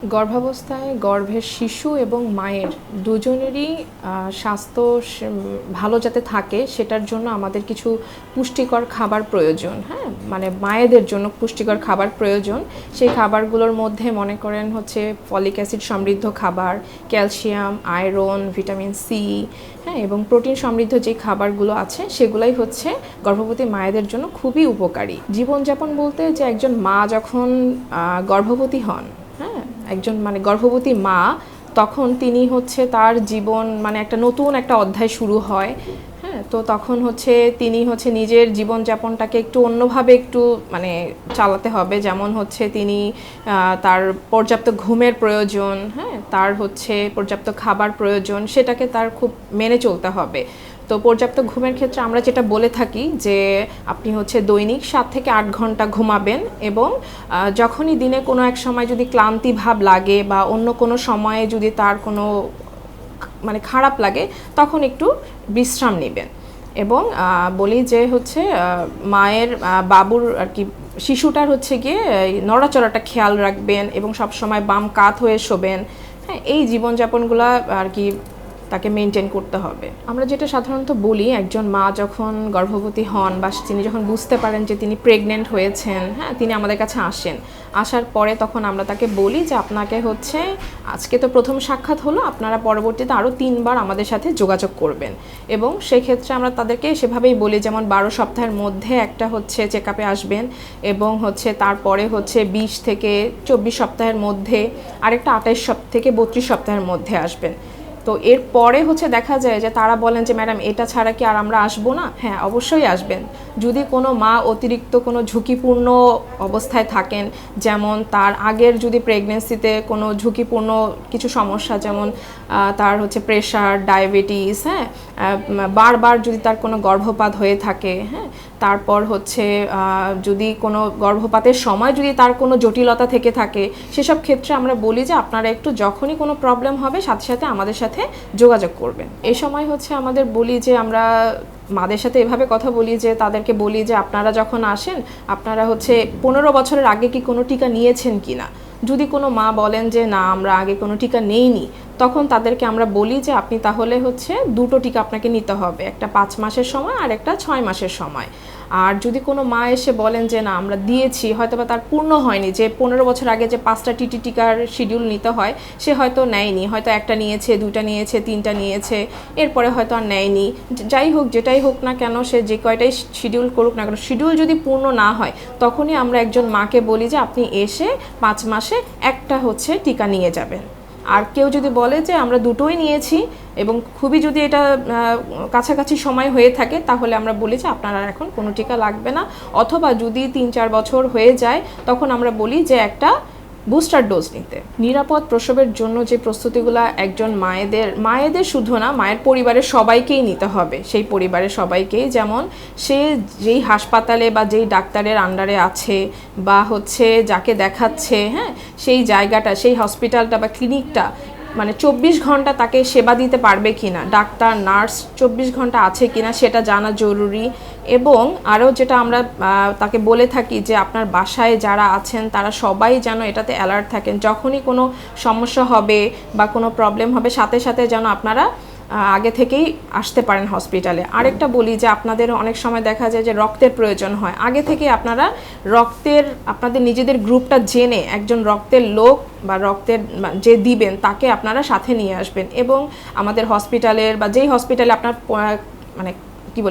গর্ভাবস্থায় গর্ভের শিশু এবং মায়ের দুজনেরই স্বাস্থ্য ভালো যাতে থাকে সেটার জন্য আমাদের কিছু পুষ্টিকর খাবার প্রয়োজন। হ্যাঁ, মানে মায়েদের জন্য পুষ্টিকর খাবার প্রয়োজন। সেই খাবারগুলোর মধ্যে মনে করেন হচ্ছে ফলিক অ্যাসিড সমৃদ্ধ খাবার, ক্যালসিয়াম, আয়রন, ভিটামিন সি, হ্যাঁ, এবং প্রোটিন সমৃদ্ধ যে খাবারগুলো আছে সেগুলাই হচ্ছে গর্ভবতী মায়েদের জন্য খুবই উপকারী। জীবনযাপন বলতে যে একজন মা যখন গর্ভবতী হন, হ্যাঁ, একজন মানে গর্ভবতী মা, তখন তিনি হচ্ছে তার জীবন মানে একটা নতুন একটা অধ্যায় শুরু হয়। হ্যাঁ, তো তখন হচ্ছে তিনি হচ্ছে নিজের জীবনযাপনটাকে একটু অন্যভাবে একটু মানে চালাতে হবে। যেমন হচ্ছে তিনি তার পর্যাপ্ত ঘুমের প্রয়োজন, হ্যাঁ, তার হচ্ছে পর্যাপ্ত খাবার প্রয়োজন, সেটাকে তার খুব মেনে চলতে হবে। তো পর্যাপ্ত ঘুমের ক্ষেত্রে আমরা যেটা বলে থাকি যে আপনি হচ্ছে দৈনিক 7 থেকে 8 ঘন্টা ঘুমাবেন এবং যখনই দিনে কোনো এক সময় যদি ক্লান্তি ভাব লাগে বা অন্য কোনো সময়ে যদি তার কোনো মানে খারাপ লাগে তখন একটু বিশ্রাম নেবেন। এবং বলি যে হচ্ছে মায়ের বাবুর আর কি শিশুটার হচ্ছে গিয়ে নড়াচড়াটা খেয়াল রাখবেন এবং সবসময় বাম কাত হয়ে শোবেন। হ্যাঁ, এই জীবনযাপনগুলো আর কি তাকে মেনটেন করতে হবে। আমরা যেটা সাধারণত বলি, একজন মা যখন গর্ভবতী হন বা তিনি যখন বুঝতে পারেন যে তিনি প্রেগনেন্ট হয়েছেন, হ্যাঁ, তিনি আমাদের কাছে আসেন। আসার পরে তখন আমরা তাকে বলি যে আপনাকে হচ্ছে আজকে তো প্রথম সাক্ষাৎ হলো, আপনারা পরবর্তীতে আরও 3 বার আমাদের সাথে যোগাযোগ করবেন। এবং সেক্ষেত্রে আমরা তাদেরকে সেভাবেই বলি, যেমন 12 সপ্তাহের মধ্যে একটা হচ্ছে চেক আপে আসবেন এবং হচ্ছে তারপরে হচ্ছে 20 থেকে 24 সপ্তাহের মধ্যে আরেকটা 28 থেকে 32 সপ্তাহের মধ্যে আসবেন। তো এরপরে হচ্ছে দেখা যায় যে তারা বলেন যে ম্যাডাম এটা ছাড়া কি আর আমরা আসবো না? হ্যাঁ, অবশ্যই আসবেন। যদি কোনো মা অতিরিক্ত কোনো ঝুঁকিপূর্ণ অবস্থায় থাকেন, যেমন তার আগের যদি প্রেগনেন্সিতে কোনো ঝুঁকিপূর্ণ কিছু সমস্যা, যেমন তার হচ্ছে প্রেশার, ডায়াবেটিস, হ্যাঁ, বারবার যদি তার কোনো গর্ভপাত হয়ে থাকে, হ্যাঁ, তারপর হচ্ছে যদি কোনো গর্ভপাতের সময় যদি তার কোনো জটিলতা থেকে থাকে, সেসব ক্ষেত্রে আমরা বলি যে আপনারা একটু যখনই কোনো প্রবলেম হবে সাথে সাথে আমাদের সাথে যোগাযোগ করবেন। এই সময় হচ্ছে আমাদের বলি যে আমরা মাদের সাথে এভাবে কথা বলি যে তাদেরকে বলি যে আপনারা যখন আসেন আপনারা হচ্ছে 15 বছরের আগে কি কোনো টিকা নিয়েছেন কি না। যদি কোনো মা বলেন যে না আমরা আগে কোনো টিকা নেইনি, তখন তাদেরকে আমরা বলি যে আপনি তাহলে হচ্ছে 2টো টিকা আপনাকে নিতে হবে, একটা 5 মাসের সময় আর একটা 6 মাসের সময়। আর যদি কোনো মা এসে বলেন যে না আমরা দিয়েছি, হয়তো বা তার পূর্ণ হয়নি, যে 15 বছর আগে যে 5টা টিটি টিকার শিডিউল নিতে হয় সে হয়তো নেয়নি, হয়তো একটা নিয়েছে, 2টা নিয়েছে, 3টা নিয়েছে, এরপরে হয়তো আর নেয়নি। যাই হোক, যেটাই হোক না কেন, সে যে কয়টাই শিডিউল করুক না কেন, শিডিউল যদি পূর্ণ না হয় তখনই আমরা একজন মাকে বলি যে আপনি এসে 5 মাসে একটা হচ্ছে টিকা নিয়ে যাবেন। আর কেউ যদি বলে যে আমরা 2টোই নিয়েছি এবং খুবই যদি এটা কাছাকাছি সময় হয়ে থাকে, তাহলে আমরা বলি যে আপনারা এখন কোনো টিকা লাগবে না, অথবা যদি 3-4 বছর হয়ে যায় তখন আমরা বলি যে একটা বুস্টার ডোজ নিতে। নিরাপদ প্রসবের জন্য যে প্রস্তুতিগুলো একজন মায়েদের শুধু না, মায়ের পরিবারের সবাইকেই নিতে হবে। সেই পরিবারের সবাইকেই, যেমন সে যেই হাসপাতালে বা যেই ডাক্তারের আন্ডারে আছে বা হচ্ছে যাকে দেখাচ্ছে, হ্যাঁ, সেই জায়গাটা, সেই হসপিটালটা বা ক্লিনিকটা মানে 24 ঘন্টা তাকে সেবা দিতে পারবে কিনা, ডাক্তার নার্স 24 ঘন্টা আছে কিনা সেটা জানা জরুরি। এবং আরও যেটা আমরা তাকে বলে থাকি যে আপনার বাসায় যারা আছেন তারা সবাই যেন এটাতে অ্যালার্ট থাকেন, যখনই কোনো সমস্যা হবে বা কোনো প্রবলেম হবে সাথে সাথে যেন আপনারা আগে থেকেই আসতে পারেন হসপিটালে। আরেকটা বলি যে আপনাদের অনেক সময় দেখা যায় যে রক্তের প্রয়োজন হয়, আগে থেকে আপনারা আপনাদের নিজেদের গ্রুপটা জেনে একজন রক্তের লোক বা রক্তের যে দিবেন তাকে আপনারা সাথে নিয়ে আসবেন। এবং আমাদের হসপিটালের বা যেই হসপিটালে আপনার মানে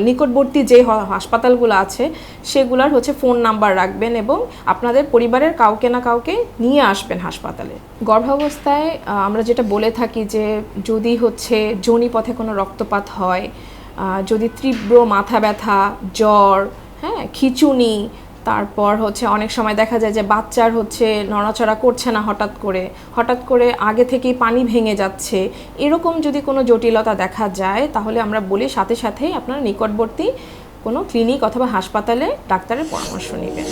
নিকটবর্তী যে হাসপাতালগুলো আছে সেগুলোর হচ্ছে ফোন নাম্বার রাখবেন এবং আপনাদের পরিবারের কাউকে না কাউকে নিয়ে আসবেন হাসপাতালে। গর্ভাবস্থায় আমরা যেটা বলে থাকি যে যদি হচ্ছে যোনিপথে কোনো রক্তপাত হয়, যদি তীব্র মাথা ব্যথা, জ্বর, হ্যাঁ, খিঁচুনি, তারপর হচ্ছে অনেক সময় দেখা যায় যে বাচ্চার হচ্ছে নড়াচড়া করছে না, হঠাৎ করে আগে থেকেই পানি ভেঙে যাচ্ছে, এরকম যদি কোনো জটিলতা দেখা যায় তাহলে আমরা বলি সাথে সাথেই আপনার নিকটবর্তী কোনো ক্লিনিক অথবা হাসপাতালে ডাক্তারের পরামর্শ নেবেন।